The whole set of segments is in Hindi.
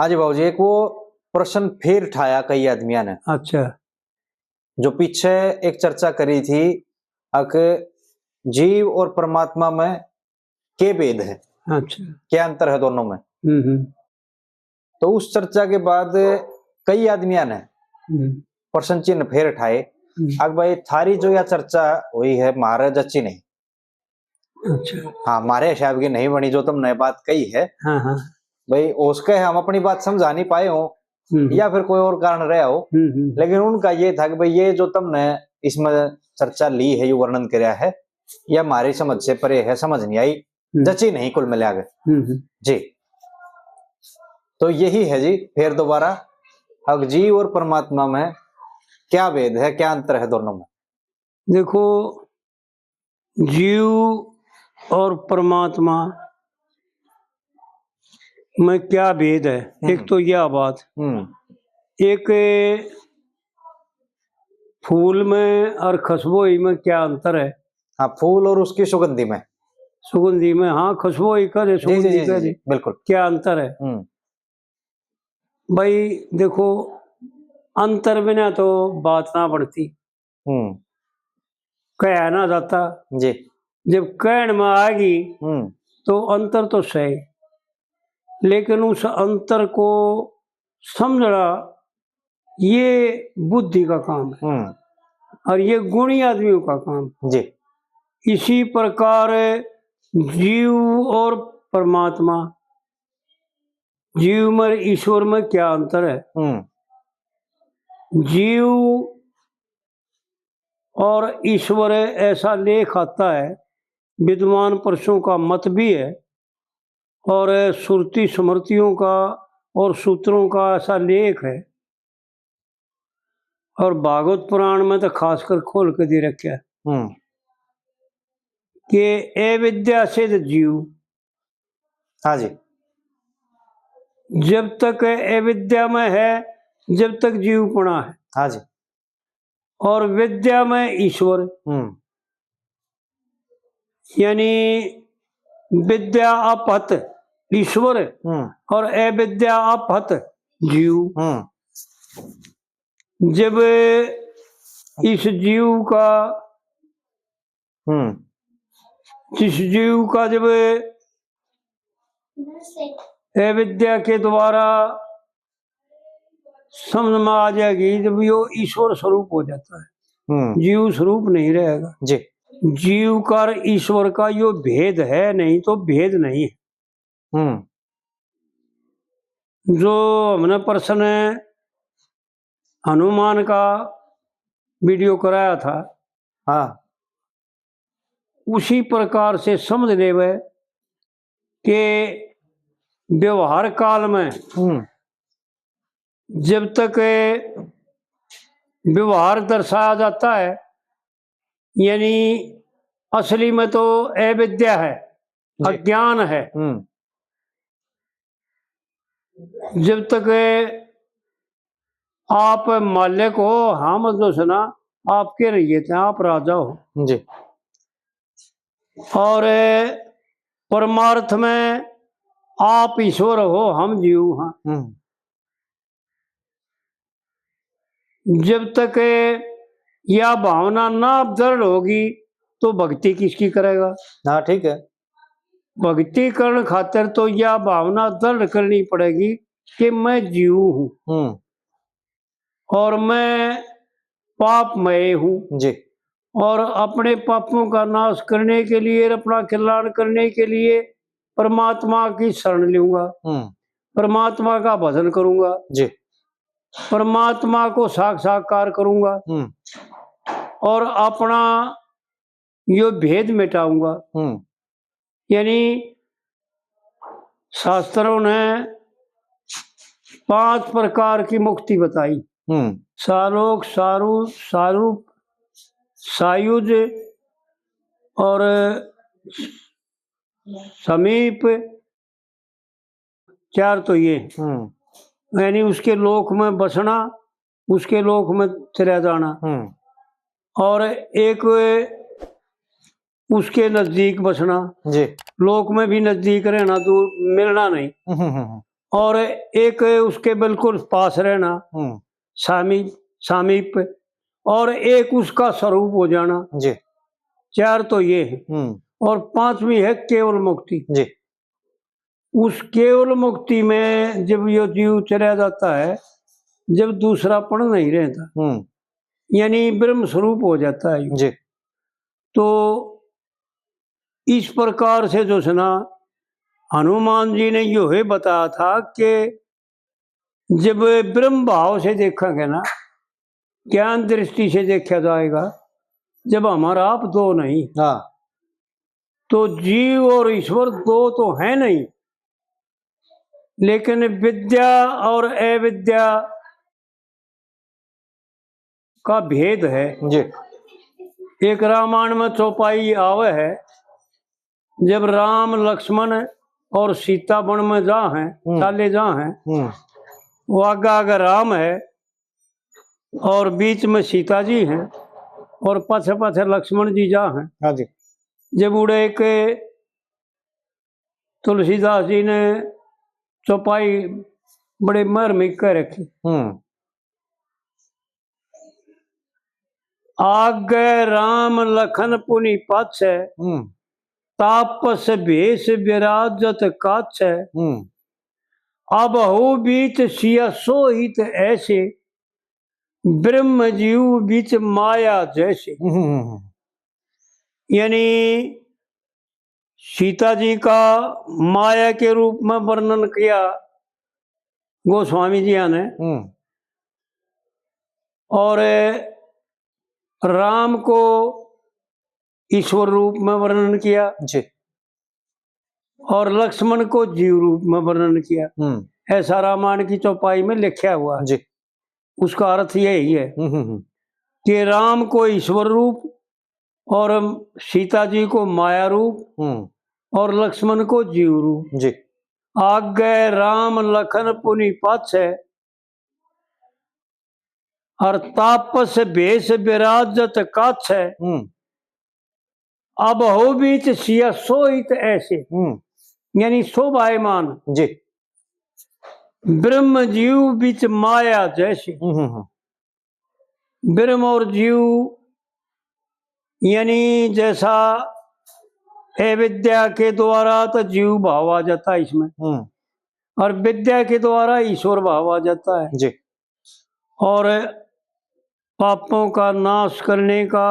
हाँ जी बाबूजी, एक वो प्रश्न फिर उठाया कई आदमियों ने, अच्छा। जो पीछे एक चर्चा करी थी कि जीव और परमात्मा में क्या भेद है, अच्छा। क्या अंतर है दोनों में। हम्म। तो उस चर्चा के बाद कई आदमियों ने प्रश्न चिन्ह फिर उठाए। अब भाई थारी जो यह चर्चा हुई है महाराज अच्छी नहीं। अच्छा। हाँ, हमारे हिसाब की नहीं बनी जो तुमने बात कही है। हाँ हाँ। भाई उसके हम अपनी बात समझा नहीं पाए हो या फिर कोई और कारण रहा हो, लेकिन उनका ये था कि भाई ये जो तुमने इसमें चर्चा ली है, ये वर्णन किया है, यह हमारी समझ से परे है, समझ नहीं आई, जची नहीं कुल मिला के जी। तो यही है जी, फिर दोबारा अब जीव और परमात्मा में क्या भेद है, क्या अंतर है दोनों में। देखो, जीव और परमात्मा में क्या भेद है। एक तो यह बात, एक फूल में और खुशबोई में क्या अंतर है। हाँ, फूल और उसकी सुगंधी में, सुगंधी में, हाँ खुशबोई का दे, सुगंधी का दे, बिल्कुल क्या अंतर है। भाई देखो, अंतर बिना तो बात ना बढ़ती, कह ना जाता जी। जब कहन में आएगी तो अंतर तो सही, लेकिन उस अंतर को समझना ये बुद्धि का काम है और ये गुणी आदमियों का काम जी। इसी प्रकार जीव और परमात्मा, जीव में ईश्वर में क्या अंतर है। जीव और ईश्वर ऐसा लेख आता है, विद्वान पुरुषों का मत भी है और श्रुति स्मृतियों का और सूत्रों का ऐसा लेख है, और भागवत पुराण में तो खासकर खोल के दे रखा है कि अविद्या से जीव। हाँ जी। जब तक अविद्या में है जब तक जीवपना है। हाँ जी। और विद्या में ईश्वर, यानी विद्या अपहत ईश्वर और अविद्या अपहत जीव। जब इस जीव का जब अविद्या के द्वारा समझ में आ जाएगी, जब यो ईश्वर स्वरूप हो जाता है, जीव स्वरूप नहीं रहेगा जी। जीव का ईश्वर का यो भेद है नहीं तो भेद नहीं है। जो हमने प्रश्न हनुमान का वीडियो कराया था, हाँ, उसी प्रकार से समझ ले कि व्यवहार काल में जब तक व्यवहार दर्शाया जाता है, यानी असली में तो अविद्या है, अज्ञान है। जब तक आप मालिक हो, हम तो सुना आपके रहिए थे, आप राजा हो जी। और परमार्थ में आप ईश्वर हो, हम जीव हैं। जब तक यह भावना ना दृढ़ होगी तो भक्ति किसकी करेगा। हाँ ठीक है, भक्ति करने खातिर तो यह भावना दृढ़ करनी पड़ेगी कि मैं जीव हूँ और मैं पापमय हूँ जी, और अपने पापों का नाश करने के लिए, अपना कल्याण करने के लिए परमात्मा की शरण लूंगा, परमात्मा का भजन करूंगा जी, परमात्मा को साक्षात्कार करूंगा और अपना यो भेद मिटाऊंगा। यानी शास्त्रों ने 5 प्रकार की मुक्ति बताई, सालोक, सारूप, सारूप, सायुज और समीप, 4 तो ये, यानी उसके लोक में बसना, उसके लोक में चला जाना, और एक उसके नजदीक बसना जी, लोक में भी नजदीक रहना, दूर मिलना नहीं, और एक उसके बिल्कुल पास रहना, सामीप, और एक उसका स्वरूप हो जाना जी। 4 तो ये है। और 5वीं है केवल मुक्ति जी। उस केवल मुक्ति में जब ये जीव चला जाता है, जब दूसरापन नहीं रहता, यानी ब्रह्म स्वरूप हो जाता है जी। तो इस प्रकार से जो सुना हनुमान जी ने यो ही बताया था कि जब ब्रह्म भाव से देखेंगे ना, ज्ञान दृष्टि से देखा जाएगा, जब हमारा आप दो नहीं, तो जीव और ईश्वर दो तो है नहीं, लेकिन विद्या और अविद्या का भेद है जी। एक रामायण में चौपाई आवे है, जब राम लक्ष्मण और सीता वन में जा हैं, चाले जा हैं, वो आगा आगा राम है और बीच में सीता जी हैं और पछे पछे लक्ष्मण जी जा हैं। हाँ जी। जब उड़े के तुलसीदास जी ने चौपाई बड़े मार्मिक कर रखी, आगे राम लखन पुनि पाछे, तापस भेष विराजत काछे, अब हो बीच सिया सोहित ऐसे, ब्रह्म जीव बीच माया जैसे। यानी सीता जी का माया के रूप में वर्णन किया गोस्वामी जी ने, और राम को ईश्वर रूप में वर्णन किया जी। और लक्ष्मण को जीव रूप में वर्णन किया। ऐसा रामायण की चौपाई में लिखा हुआ है। जी। उसका अर्थ यही है कि राम को ईश्वर रूप और सीता जी को माया रूप और लक्ष्मण को जीव रूप। जी। आगे राम लखन पुनि पाछे, और तापस भेष विराजत काछे, अब हो बीच सिया सोहित ऐसे, यानी शोभायमान जी। ब्रह्म जीव बीच माया जैसे। ब्रह्म और जीव यानी जैसा अविद्या के द्वारा तो जीव भाव आ जाता है इसमें, और विद्या के द्वारा ईश्वर भाव आ जाता है जी। और पापों का नाश करने का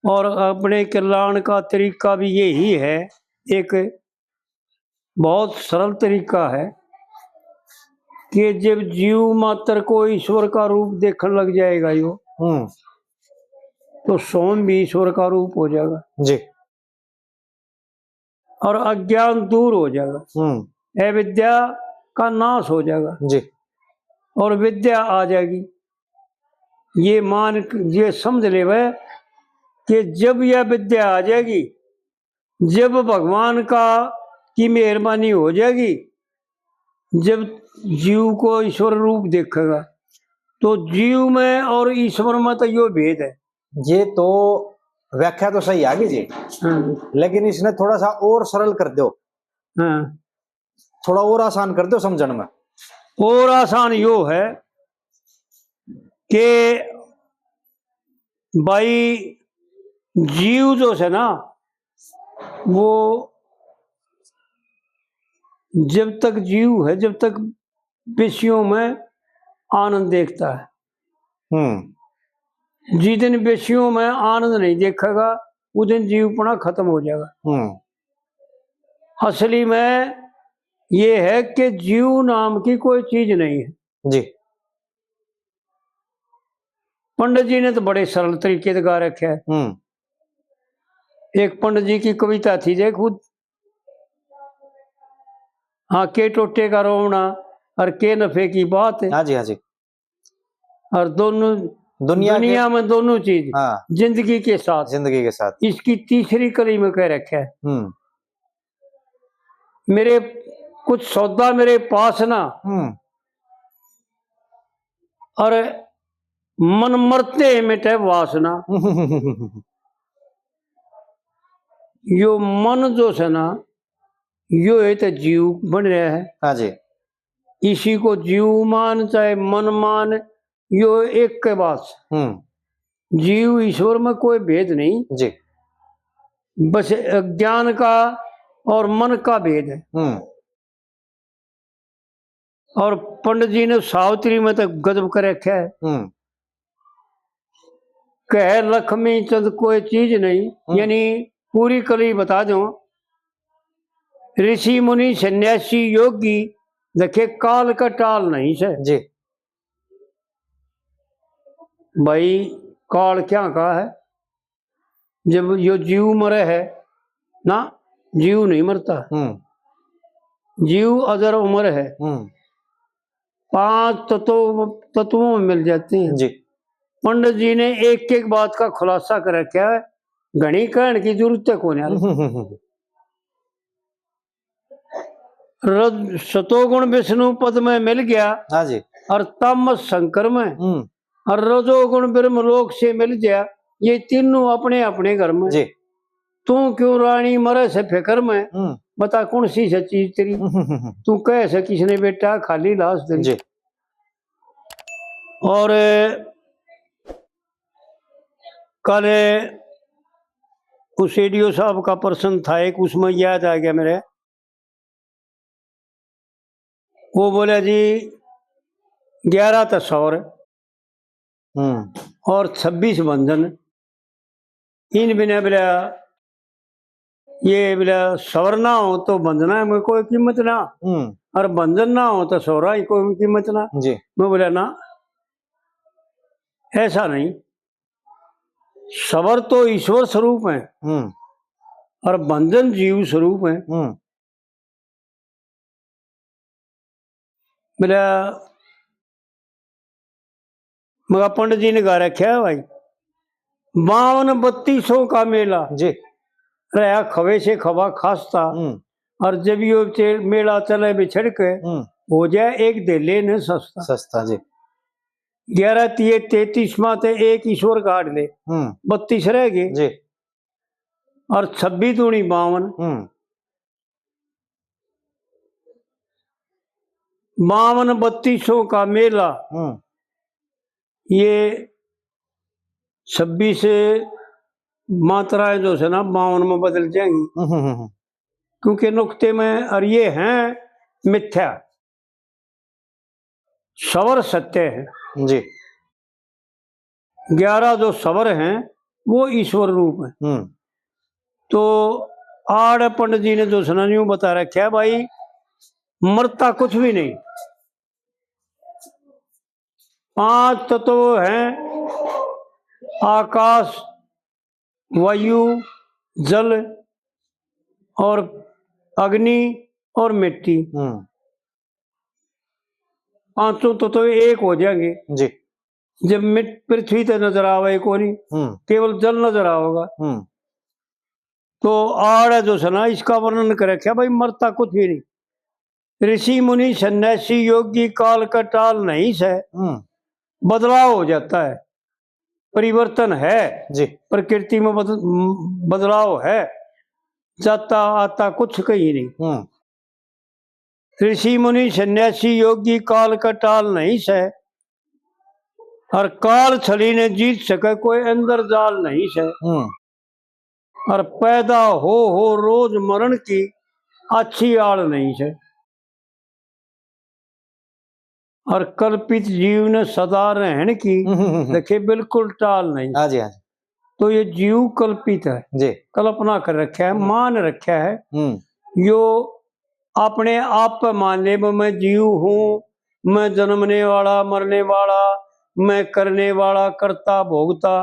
और अपने कल्याण का तरीका भी यही है। एक बहुत सरल तरीका है कि जब जीव मात्र को ईश्वर का रूप देखने लग जाएगा यो, तो स्वयं भी ईश्वर का रूप हो जाएगा जी। और अज्ञान दूर हो जाएगा, अविद्या का नाश हो जाएगा जी। और विद्या आ जाएगी। ये समझ ले वह कि जब यह विद्या आ जाएगी, जब भगवान की मेहरबानी हो जाएगी, जब जीव को ईश्वर रूप देखेगा, तो जीव में और ईश्वर में तो यो भेद है। ये तो व्याख्या तो सही आगे जी, लेकिन इसने थोड़ा सा और सरल कर दो, थोड़ा और आसान कर दो समझने में। और आसान यो है कि भाई जीव जो है ना, वो जब तक जीव है, जब तक विषयों में आनंद देखता है, जिस दिन विषयों में आनंद नहीं देखेगा, उस दिन जीवपना खत्म हो जाएगा। असली में ये है कि जीव नाम की कोई चीज नहीं है जी। पंडित जी ने तो बड़े सरल तरीके से गा रखे है। एक पंडित जी की कविता थी, देख खुद, हाँ के टोटे का रोना और के नफे की बात है। हाँ जी, हाँ जी। और दोनों दुनिया में दोनों चीज, हाँ, जिंदगी के साथ, इसकी तीसरी कली में कह रखा है। मेरे कुछ सौदा मेरे पास ना, और मन मरते मिटे वासना। यो मन जो है ना, यो है तो जीव बन रहा है। हाँ जी। इसी को जीव मान चाहे मन मान, यो एक के बात। जीव ईश्वर में कोई भेद नहीं जी, बस ज्ञान का और मन का भेद है। और पंडित जी ने सावित्री में तो गजब कर रखा है, कह लक्ष्मी चंद कोई चीज नहीं, यानी पूरी कली बता दो। ऋषि मुनि सन्यासी योगी देखे काल का टाल नहीं से जी। भाई काल क्या कहा है, जब यो जीव मरे है ना, जीव नहीं मरता, जीव अजर उम्र है, 5 तत्वों में मिल जाते हैं जी। पंडित जी ने एक एक बात का खुलासा कर रखा है, घनी कहने की जरूरत कौन है। सतोगुण विष्णु पद में मिल गया, हाँ जी। और तम शंकर में, और रजोगुण ब्रह्म लोक से मिल गया। ये तीनों अपने अपने घर में जी। तू क्यों रानी मरे से फिक्र में, बता कौन सी सच्ची तेरी, तू कह से किसने बेटा खाली लाश तेरी जी। और कल उस एडीओ साहब का प्रश्न था एक, उसमें याद आ गया मेरे, वो बोले जी 11 तस्वर और 26 बंधन, इन बिना बोला ये बोला सवर ना हो तो बंधना में कोई कीमत ना, और बंधन ना हो तो सवरा ही कोई कीमत ना जी। मैं बोला ना ऐसा नहीं, सवर तो ईश्वर स्वरूप है और बंधन जीव स्वरूप है। बोला मगर पंडित जी ने गा रखा है भाई 52-32 का मेला जी, रहा खवे से खवा खासता, और जब ये मेला चले बिछड़ के हो जाए एक दिले न सस्ता सस्ता जी। 11 3 33 माते एक ईश्वर काट ले, 32 रह गए जी, और 26 दूनी 52, 52-32 का मेला, ये 26 मात्राएं जो है ना 52 में बदल जाएंगी, क्योंकि नुक्ते में, और ये हैं मिथ्या, सवर सत्य है जी। 11 जो सवर हैं वो ईश्वर रूप है। तो आड़ पंडित जी ने जो सुना यूं बता रखा है भाई मरता कुछ भी नहीं, 5 तत्व हैं आकाश वायु जल और अग्नि और मिट्टी, 5 तत्व एक हो जाएंगे जी। जब पृथ्वी तो नजर आवे को नहीं, केवल जल नजर आओगा। तो आड़ जो सुना इसका वर्णन कर रखा भाई मरता कुछ भी नहीं, ऋषि मुनि सन्यासी योगी काल का टाल नहीं से, बदलाव हो जाता है, परिवर्तन है जी। प्रकृति में बदलाव है, जाता आता कुछ कहीं नहीं। ऋषि मुनि सन्यासी योगी काल का टाल नहीं से, और काल छली ने जीत सके कोई अंदर जाल नहीं से, और पैदा हो रोज मरण की अच्छी आड़ नहीं से, और कल्पित जीव ने सदा रहने की देखे बिल्कुल टाल नहीं। हाँ जी, हाँ जी। तो ये जीव कल्पित है जी, कल्पना कर रखा है, मान रखा है, यो अपने आप पे मान ले मैं जीव हूँ, मैं जन्मने वाला मरने वाला, मैं करने वाला करता भोगता।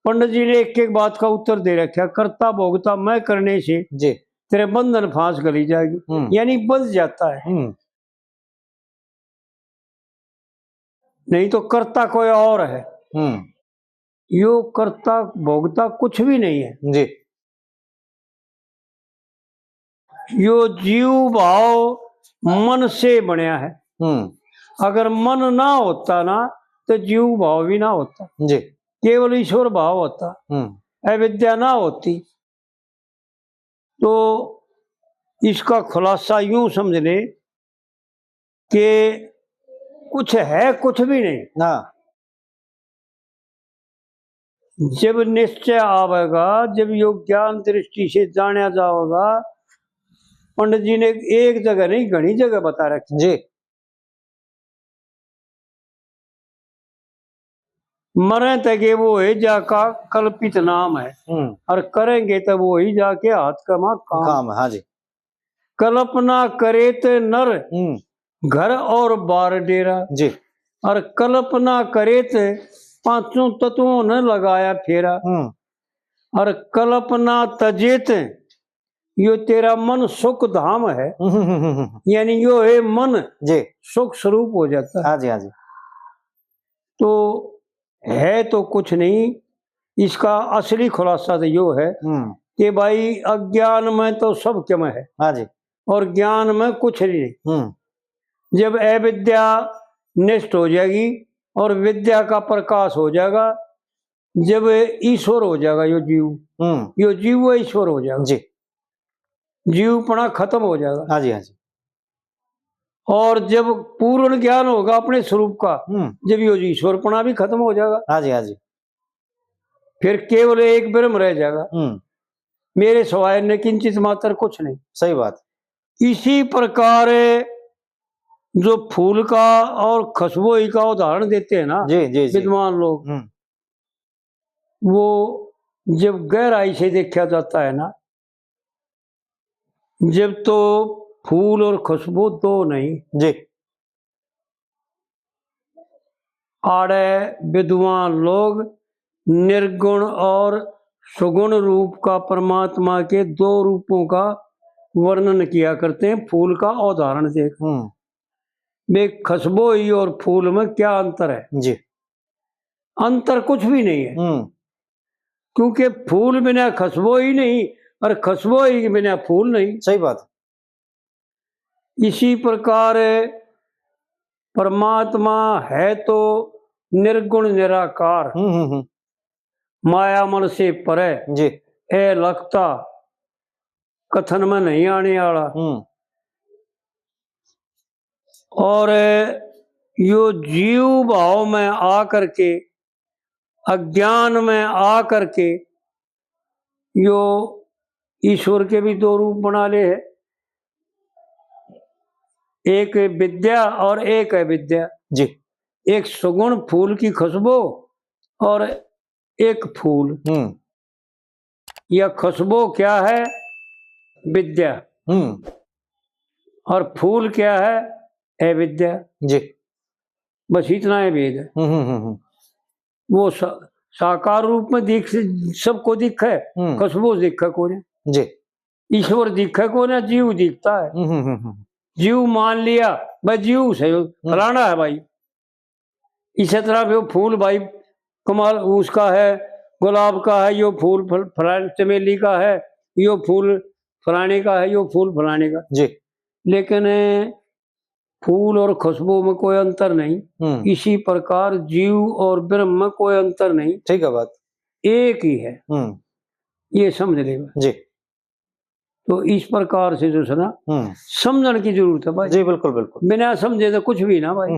पंडित जी ने एक एक बात का उत्तर दे रखा, करता भोगता मैं करने से जी तेरे बंधन फांस गली जाएगी, यानी बंध जाता है, नहीं तो करता कोई और है। यो करता भोगता कुछ भी नहीं है जी। यो जीव भाव मन से बनया है, अगर मन ना होता ना तो जीव भाव भी ना होता जी, केवल ईश्वर भाव होता, अविद्या ना होती। तो इसका खुलासा यूं समझ ले कि कुछ है कुछ भी नहीं। हाँ जब निश्चय आवेगा, जब योग ज्ञान दृष्टि से जाना जाओगा, पंडित जी ने एक जगह नहीं घनी जगह बता रखी जी। मरे तके वो ही जाका कल्पित नाम है, और करेंगे तब वो ही जाके हाथ कमा काम। हाँ जी। कल्पना करे तो नर घर और बार डेरा जी। और कल्पना करे तो पांचों तत्वों ने लगाया फेरा, और कल्पना तजेत यो तेरा मन सुख धाम है, यानी यो है मन जी सुख स्वरूप हो जाता है। हाँ जी हाँ जी। तो है तो कुछ नहीं, इसका असली खुलासा तो यो है कि भाई अज्ञान में तो सब क्यों है। हाँ जी। और ज्ञान में कुछ नहीं। जब अविद्या नष्ट हो जाएगी और विद्या का प्रकाश हो जाएगा, जब ईश्वर हो जाएगा यो जीव वो ईश्वर हो जाएगा जी। जीवपना खत्म हो जाएगा। हाँ जी हाँ जी। और जब पूर्ण ज्ञान होगा अपने स्वरूप का, जब यो ईश्वरपना भी खत्म हो जाएगा। हाँ जी हाँ जी। फिर केवल एक ब्रह्म रह जाएगा, मेरे सिवाय न किंचित मात्र कुछ नहीं। सही बात। इसी प्रकार जो फूल का और खुशबू का उदाहरण देते हैं ना जी जी विद्वान लोग, वो जब गहराई से देखा जाता है ना, जब तो फूल और खुशबू दो नहीं जी, आड़े विद्वान लोग निर्गुण और सुगुण रूप का परमात्मा के दो रूपों का वर्णन किया करते हैं। फूल का उदाहरण देख, वे खुशबू ही और फूल में क्या अंतर है? जी, अंतर कुछ भी नहीं है, क्योंकि फूल बिना खुशबू ही नहीं और खुशबू ही बिना फूल नहीं। सही बात। इसी प्रकार परमात्मा है तो निर्गुण निराकार, माया मन से परे जी, ए लगता कथन में नहीं आने वाला। और यो जीव भाव में आ करके, अज्ञान में आ करके यो ईश्वर के भी दो रूप बना ले है, एक विद्या और एक अविद्या। जी, एक सुगुण फूल की खुशबू और एक फूल। यह खुशबू क्या है? विद्या। और फूल क्या है? अविद्या। जी, बस इतना है भेद है। वो साकार रूप में दिख सबको दिख है, खुशबू दिखा को ने जी, ईश्वर दिखा को ने जीव दिखता है। जीव मान लिया भाई जीव से फलाना है भाई, इसी तरह वो फूल भाई कमाल उसका है, गुलाब का है, यो फूल फलाने चमेली का है, यो फूल फलाने का है, यो फूल फलाने का। जी, लेकिन फूल और खुशबू में कोई अंतर नहीं। इसी प्रकार जीव और ब्रह्म में कोई अंतर नहीं। ठीक है बात, एक ही है, ये समझ लेगा जी। तो इस प्रकार से जो है ना समझने की जरूरत है भाई। जी बिल्कुल बिल्कुल, बिना समझे तो कुछ भी ना भाई।